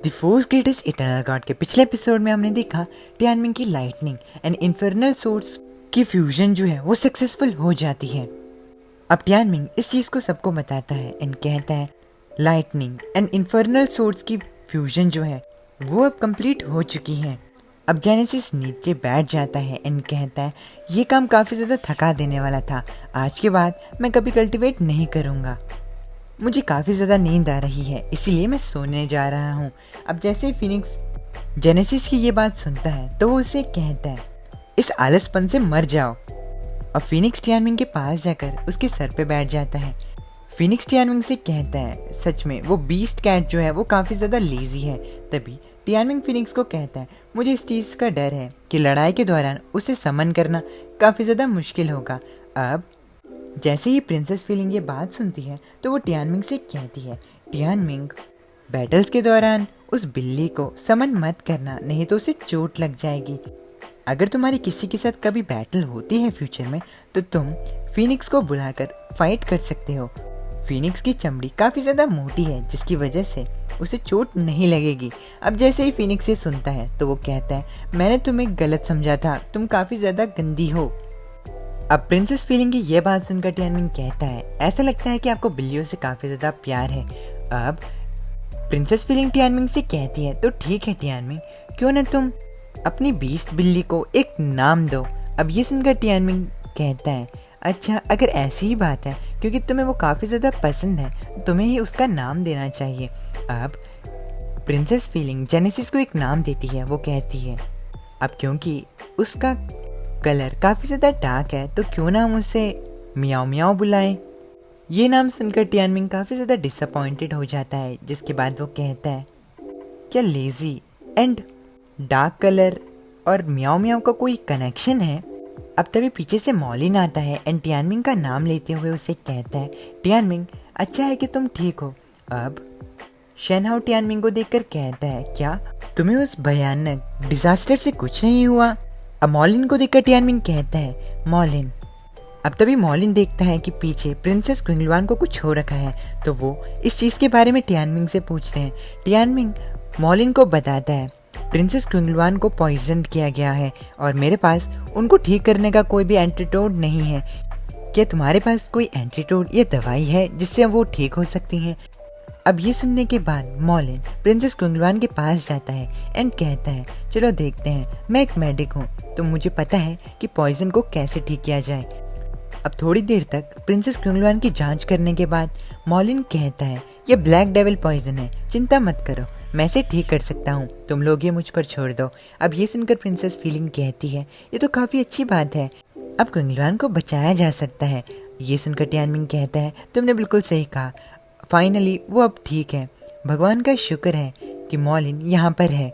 The force greatest eternal God के पिछले episode में हमने देखा टियानमिंग की लाइटनिंग एंड इन्फर्नल सोर्स की फ्यूजन जो है वो सक्सेसफुल हो जाती है। अब टियानमिंग इस चीज़ को सबको बताता है एंड कहता है लाइटनिंग एंड इन्फर्नल सोर्स की फ्यूजन जो है वो अब कंप्लीट हो चुकी है। अब जेनेसिस नीचे बैठ जाता है एंड कहता है ये काम काफ़ी ज़्यादा थका देने वाला था, आज के बाद मैं कभी कल्टिवेट नहीं करूँगा। मुझे काफ़ी ज़्यादा नींद आ रही है, इसीलिए मैं सोने जा रहा हूँ। अब जैसे ही फिनिक्स जेनेसिस की ये बात सुनता है तो वो उसे कहता है इस आलसपन से मर जाओ। अब फिनिक्स टियानमिंग के पास जाकर उसके सर पे बैठ जाता है। फिनिक्स टियानमिंग से कहता है सच में वो बीस्ट कैट जो है वो काफ़ी ज़्यादा लेजी है। तभी टियानमिंग फिनिक्स को कहता है मुझे इस चीज़ का डर है कि लड़ाई के दौरान उसे समन करना काफ़ी ज़्यादा मुश्किल होगा। अब जैसे ही प्रिंसेस फीलिंग ये बात सुनती है तो वो टियानमिंग से कहती है टियानमिंग बैटल्स के दौरान उस बिल्ली को समन मत करना, नहीं तो उसे चोट लग जाएगी। अगर तुम्हारी किसी के साथ कभी बैटल होती है फ्यूचर में तो तुम फिनिक्स को बुलाकर फाइट कर सकते हो। फिनिक्स की चमड़ी काफ़ी ज़्यादा मोटी है जिसकी वजह से उसे चोट नहीं लगेगी। अब जैसे ही फिनिक्स ये सुनता है तो वो कहता है मैंने तुम्हें गलत समझा था, तुम काफ़ी ज़्यादा गंदी हो। अब प्रिंसेस फीलिंग की ये बात सुनकर टियानमिंग कहता है ऐसा लगता है कि आपको बिल्लियों से काफ़ी ज़्यादा प्यार है। अब प्रिंसेस फीलिंग टियानमिंग से कहती है तो ठीक है टियानमिंग, क्यों ना तुम अपनी बीस्ट बिल्ली को एक नाम दो। अब ये सुनकर टियानमिंग कहता है अच्छा अगर ऐसी ही बात है क्योंकि तुम्हें वो काफ़ी ज़्यादा पसंद है तुम्हें ही उसका नाम देना चाहिए। अब प्रिंसेस फीलिंग जेनेसिस को एक नाम देती है। वो कहती है अब क्योंकि उसका कलर काफ़ी ज़्यादा डार्क है तो क्यों ना हम उसे मियाओ मियाओ बुलाएं। ये नाम सुनकर टियानमिंग काफ़ी ज़्यादा डिसअपॉइंटेड हो जाता है, जिसके बाद वो कहता है क्या लेज़ी एंड डार्क कलर और मियाओ मियाओ का कोई कनेक्शन है। अब तभी पीछे से मॉलिन आता है एंड टियानमिंग का नाम लेते हुए उसे कहता है टियानमिंग अच्छा है कि तुम ठीक हो। अब शेनहाओ टियानमिंग को देखकर कहता है क्या तुम्हें उस भयानक डिजास्टर से कुछ नहीं हुआ। अब मॉलिन को देखकर टियानमिंग कहता है मॉलिन। अब तभी मॉलिन देखता है कि पीछे प्रिंसेस क्विंगलवान को कुछ हो रखा है तो वो इस चीज़ के बारे में टियानमिंग से पूछते हैं। टियानमिंग मॉलिन को बताता है प्रिंसेस क्विंगलवान को पॉइजन किया गया है और मेरे पास उनको ठीक करने का कोई भी एंटीटोड नहीं है। क्या तुम्हारे पास कोई एंटीटोड या दवाई है जिससे वो ठीक हो सकती हैं। अब ये सुनने के बाद मॉलिन प्रिंसेस क्विंगलवान के पास जाता है एंड कहता है चलो देखते हैं, मैं एक मेडिक हूँ तो मुझे पता है कि पॉइजन को कैसे ठीक किया जाए। अब थोड़ी देर तक प्रिंसेस क्विंगलवान की जांच करने के बाद मॉलिन कहता है ये ब्लैक डेविल पॉइजन है, चिंता मत करो मैं इसे ठीक कर सकता हूँ, तुम लोग ये मुझ पर छोड़ दो। अब ये सुनकर प्रिंसेस फीलिंग कहती है ये तो काफ़ी अच्छी बात है, अब क्विंगलवान को बचाया जा सकता है। ये सुनकर टियानमिंग कहता है तुमने बिल्कुल सही कहा, फाइनली वो अब ठीक है, भगवान का शुक्र है कि मॉलिन यहाँ पर है।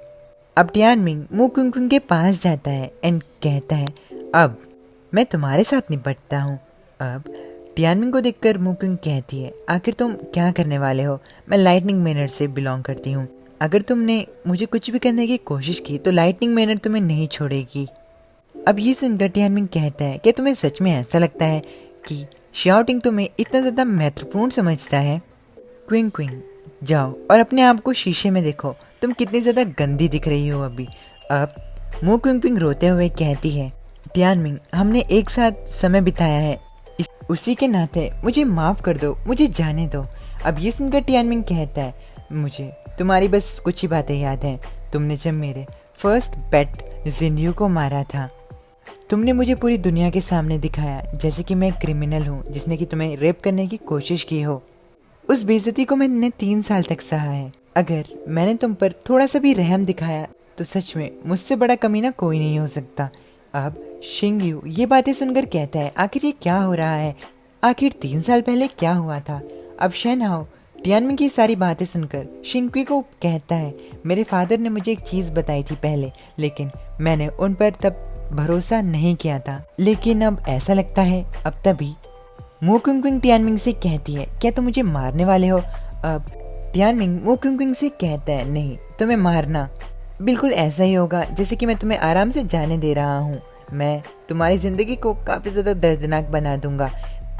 अब टियानमिंग मू क्विंग के पास जाता है एंड कहता है अब मैं तुम्हारे साथ निपटता हूँ। अब टियानमिंग को देखकर मू क्विंग कहती है आखिर तुम क्या करने वाले हो, मैं लाइटनिंग मैनर से बिलोंग करती हूँ, अगर तुमने मुझे कुछ भी करने की कोशिश की तो लाइटनिंग मैनर तुम्हें नहीं छोड़ेगी। अब ये सुनकर टियानमिंग कहता है क्या तुम्हें सच में ऐसा लगता है कि शाउटिंग तुम्हें इतना ज़्यादा महत्वपूर्ण समझता है। क्विंग क्विंग जाओ और अपने आप को शीशे में देखो, तुम कितनी ज़्यादा गंदी दिख रही हो अभी। अब मू क्विंग क्विंग रोते हुए कहती है टियानमिंग हमने एक साथ समय बिताया है, उसी के नाते मुझे माफ़ कर दो, मुझे जाने दो। अब ये सुनकर टियानमिंग कहता है मुझे तुम्हारी बस कुछ ही बातें याद हैं, तुमने जब मेरे फर्स्ट पेट जिंदगी को मारा था तुमने मुझे पूरी दुनिया के सामने दिखाया जैसे कि मैं एक क्रिमिनल हूँ जिसने कि तुम्हें रेप करने की कोशिश की हो। उस बेइज्जती को मैंने 3 साल तक सहा है, अगर मैंने तुम पर थोड़ा सा भी रहम दिखाया तो सच में मुझसे बड़ा कमीना कोई नहीं हो सकता। अब शिंगयू ये बातें सुनकर कहता है आखिर ये क्या हो रहा है, आखिर 3 साल पहले क्या हुआ था। अब शेनहाओ टियानमिंग की सारी बातें सुनकर शिंक्वी को कहता है मेरे फादर ने मुझे एक चीज़ बताई थी पहले, लेकिन मैंने उन पर तब भरोसा नहीं किया था, लेकिन अब ऐसा लगता है। अब तभी मू क्विंग क्विंग टियानमिंग से कहती है क्या तुम मुझे मारने वाले हो। अब टियानमिंग मू क्विंग क्विंग से कहता है नहीं, तुम्हें मारना बिल्कुल ऐसा ही होगा जैसे कि मैं तुम्हें आराम से जाने दे रहा हूँ, मैं तुम्हारी ज़िंदगी को काफ़ी ज़्यादा दर्दनाक बना दूंगा।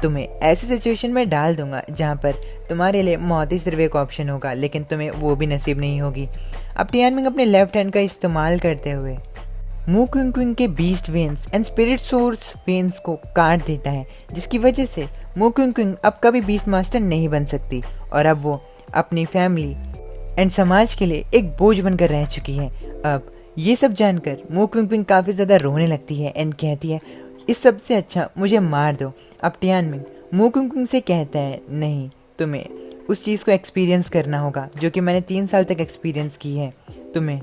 तुम्हें ऐसी सिचुएशन में डाल दूंगा जहाँ पर तुम्हारे लिए मौत ही सिर्फ एक ऑप्शन होगा, लेकिन तुम्हें वो भी नसीब नहीं होगी। अब टियानमिंग अपने लेफ्ट हैंड का इस्तेमाल करते हुए मू क्विंग क्विंग के beast veins and spirit source veins को काट देता है, जिसकी वजह से मू क्विंग क्विंग अब कभी बीस्ट मास्टर नहीं बन सकती और अब वो अपनी फैमिली एंड समाज के लिए एक बोझ बनकर रह चुकी है। अब ये सब जानकर मू क्विंग क्विंग काफ़ी ज़्यादा रोने लगती है एंड कहती है इस सब से अच्छा मुझे मार दो। अब टियानमिंग मू क्विंग क्विंग से कहता है नहीं, तुम्हें उस चीज़ को एक्सपीरियंस करना होगा जो कि मैंने 3 साल तक एक्सपीरियंस की है। तुम्हें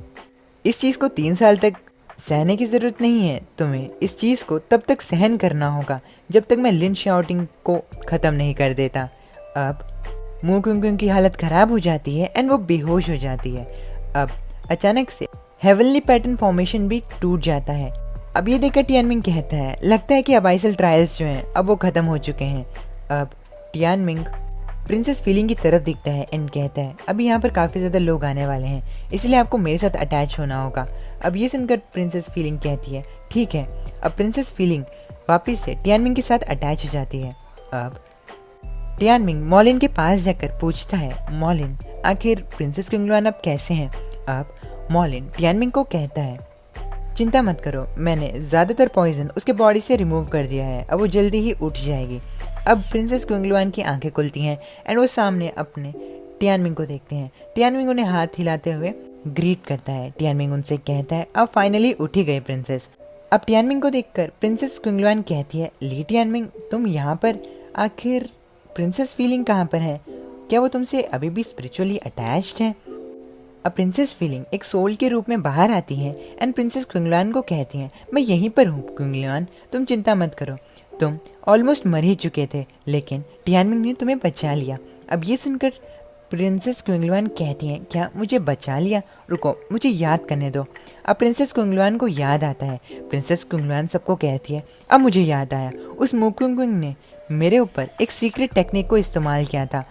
इस चीज़ को 3 साल तक सहने की ज़रूरत नहीं है, तुम्हें इस चीज़ को तब तक सहन करना होगा जब तक मैं लिन शाउटिंग को ख़त्म नहीं कर देता। अब मू क्विंग क्विंग की हालत ख़राब हो जाती है एंड वो बेहोश हो जाती है। अब अचानक से हेवनली पैटर्न फॉर्मेशन भी टूट जाता है। अब ये देखकर टियानमिंग कहता है लगता है कि अबाइसल ट्रायल्स जो हैं अब वो ख़त्म हो चुके हैं। अब टियानमिंग प्रिंसेस फीलिंग की तरफ दिखता है एंड कहता है अभी यहाँ पर काफ़ी ज़्यादा लोग आने वाले हैं, इसलिए आपको मेरे साथ अटैच होना होगा। अब ये सुनकर प्रिंसेस फीलिंग कहती है ठीक है। अब प्रिंसेस फीलिंग वापस से टियानमिंग के साथ अटैच हो जाती है। अब टियानमिंग मॉलिन के पास जाकर पूछता है मॉलिन आखिर प्रिंसेस क्विंगलुआन अब कैसे हैं। अब मॉलिन टियानमिंग को कहता है चिंता मत करो, मैंने ज़्यादातर पॉइजन उसके बॉडी से रिमूव कर दिया है, अब वो जल्दी ही उठ जाएगी। अब प्रिंसेस क्विंगलुआन की आंखें खुलती हैं एंड वो सामने अपने टियानमिंग को देखते हैं। टियानमिंग उन्हें हाथ हिलाते हुए ग्रीट करता है। टियानमिंग उनसे कहता है अब फाइनली उठ ही गए प्रिंसेस। अब टियानमिंग को देखकर प्रिंसेस क्विंगलुआन कहती है ली टियानमिंग तुम यहाँ पर, आखिर प्रिंसेस फीलिंग कहाँ पर है? क्या वो तुमसे अभी भी स्पिरिचुअली अटैच्ड है? अब प्रिंसेस फीलिंग एक सोल के रूप में बाहर आती हैं एंड प्रिंसेस क्विंगलुआन को कहती हैं मैं यहीं पर हूँ क्विंगलुआन, तुम चिंता मत करो, तुम ऑलमोस्ट मर ही चुके थे लेकिन टियानमिंग ने तुम्हें बचा लिया। अब ये सुनकर प्रिंसेस क्विंगलुआन कहती हैं क्या मुझे बचा लिया? रुको मुझे याद करने दो। अब प्रिंसेस क्विंगलुआन को याद आता है। प्रिंसेस क्विंगलुआन सबको कहती है अब मुझे याद आया, उस मू क्विंग क्विंग ने मेरे ऊपर एक सीक्रेट टेक्निक को इस्तेमाल किया था,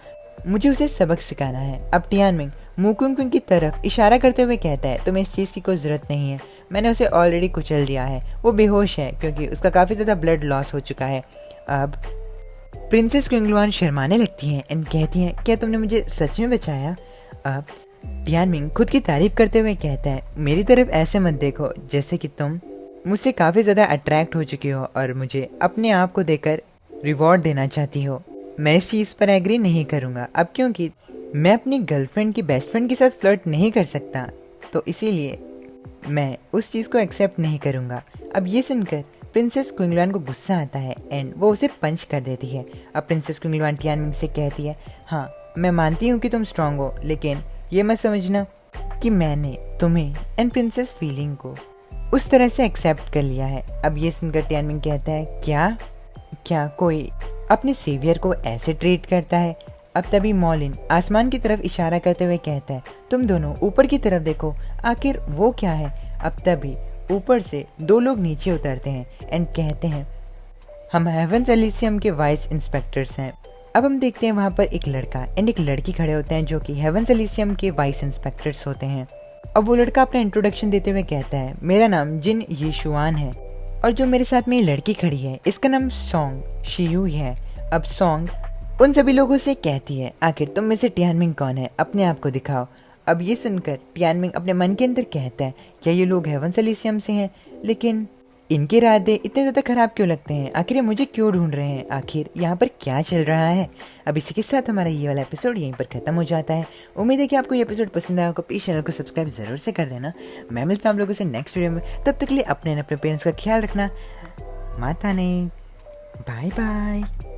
मुझे उसे सबक सिखाना है। अब टियानमिंग मू क्विंग क्विंग की तरफ इशारा करते हुए कहता है तुम्हें इस चीज़ की कोई ज़रूरत नहीं है, मैंने उसे ऑलरेडी कुचल दिया है, वो बेहोश है क्योंकि उसका काफ़ी ज़्यादा ब्लड लॉस हो चुका है। अब प्रिंसेस क्विंगलुआन शर्माने लगती हैं एंड कहती हैं क्या तुमने मुझे सच में बचाया? अब टियानमिंग खुद की तारीफ करते हुए कहता है मेरी तरफ ऐसे मत देखो जैसे कि तुम मुझसे काफ़ी ज़्यादा अट्रैक्ट हो चुकी हो और मुझे अपने आप को देकर रिवॉर्ड देना चाहती हो। मैं इस चीज़ पर एग्री नहीं करूँगा अब, क्योंकि मैं अपनी गर्लफ्रेंड की बेस्ट फ्रेंड के साथ फ्लर्ट नहीं कर सकता, तो इसीलिए मैं उस चीज़ को एक्सेप्ट नहीं करूँगा। अब ये सुनकर प्रिंसेस क्विंगलुआन को गुस्सा आता है एंड वो उसे पंच कर देती है। अब प्रिंसेस क्विंगलुआन टियानमिंग से कहती है हाँ मैं मानती हूँ कि तुम स्ट्रांग हो, लेकिन ये मत समझना कि मैंने तुम्हें एंड प्रिंसेस फीलिंग को उस तरह से एक्सेप्ट कर लिया है। अब ये सुनकर टियानमिंग कहता है क्या कोई अपने सेवियर को ऐसे ट्रीट करता है? अब तभी मॉलिन आसमान की तरफ इशारा करते हुए कहता है तुम दोनों ऊपर की तरफ देखो, आखिर वो क्या है? अब तभी ऊपर से 2 लोग नीचे उतरते हैं एंड कहते हैं हम हेवंस एलिसियम के वाइस इंस्पेक्टर्स हैं। अब हम देखते हैं वहाँ पर एक लड़का एंड एक लड़की खड़े होते हैं जो कि हेवंस एलिसियम के वाइस इंस्पेक्टर्स होते हैं। अब वो लड़का अपना इंट्रोडक्शन देते हुए कहता है मेरा नाम जिन यीशुआन है और जो मेरे साथ में ये लड़की खड़ी है इसका नाम सॉन्ग शियू है। अब सॉन्ग उन सभी लोगों से कहती है आखिर तुम में से टियानमिंग कौन है, अपने आप को दिखाओ। अब ये सुनकर टियानमिंग अपने मन के अंदर कहता है क्या ये लोग हेवंस एलिसियम से हैं, लेकिन इनके इरादे इतने ज़्यादा ख़राब क्यों लगते हैं? आखिर ये मुझे क्यों ढूंढ रहे हैं? आखिर यहाँ पर क्या चल रहा है? अब इसी के साथ हमारा ये वाला एपिसोड यहीं पर ख़त्म हो जाता है। उम्मीद है कि आपको ये एपिसोड पसंद आया होगा। प्लीज़ चैनल को सब्सक्राइब ज़रूर से कर देना। मैं मिलता हूँ आप लोगों से नेक्स्ट वीडियो में, तब तक के लिए अपने पेरेंट्स का ख्याल रखना। माता नहीं, बाय बाय।